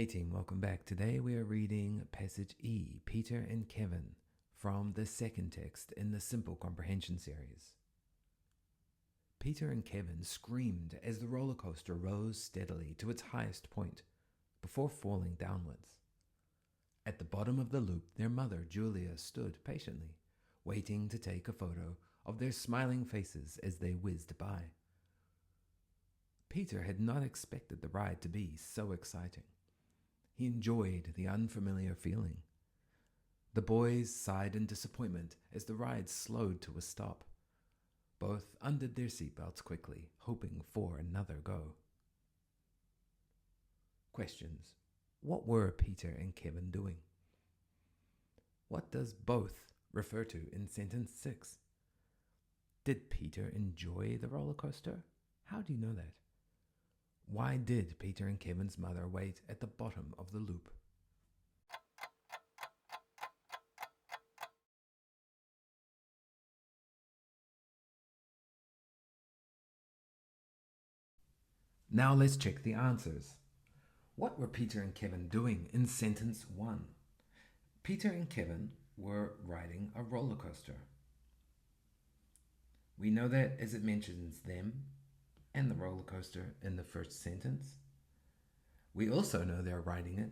Hey team, welcome back. Today we are reading passage E, Peter and Kevin, from the second text in the Simple Comprehension series. Peter and Kevin screamed as the roller coaster rose steadily to its highest point before falling downwards. At the bottom of the loop, their mother, Julia, stood patiently, waiting to take a photo of their smiling faces as they whizzed by. Peter had not expected the ride to be so exciting. He enjoyed the unfamiliar feeling. The boys sighed in disappointment as the ride slowed to a stop. Both undid their seatbelts quickly, hoping for another go. Questions. What were Peter and Kevin doing? What does both refer to in sentence 6? Did Peter enjoy the roller coaster? How do you know that? Why did Peter and Kevin's mother wait at the bottom of the loop? Now let's check the answers. What were Peter and Kevin doing in sentence 1? Peter and Kevin were riding a roller coaster. We know that as it mentions them and the roller coaster in the first sentence. We also know they're riding it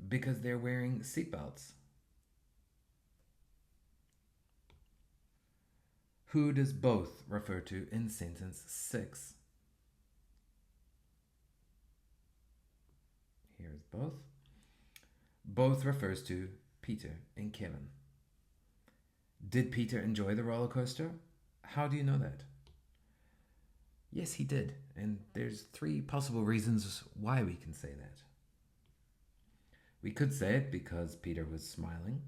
because they're wearing seatbelts. Who does both refer to in sentence 6? Here's both. Both refers to Peter and Kevin. Did Peter enjoy the roller coaster? How do you know that? Yes, he did, and there's 3 possible reasons why we can say that. We could say it because Peter was smiling.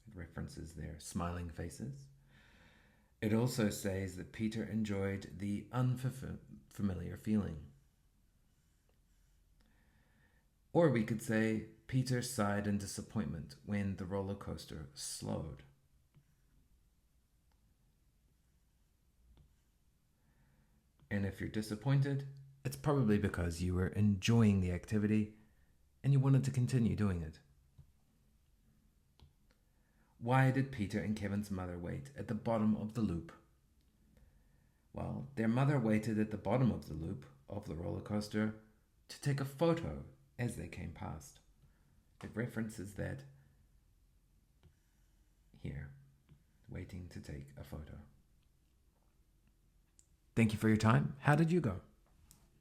It references their smiling faces. It also says that Peter enjoyed the unfamiliar feeling. Or we could say Peter sighed in disappointment when the roller coaster slowed. And if you're disappointed, it's probably because you were enjoying the activity and you wanted to continue doing it. Why did Peter and Kevin's mother wait at the bottom of the loop? Well, their mother waited at the bottom of the loop of the roller coaster to take a photo as they came past. It references that here, waiting to take a photo. Thank you for your time. How did you go?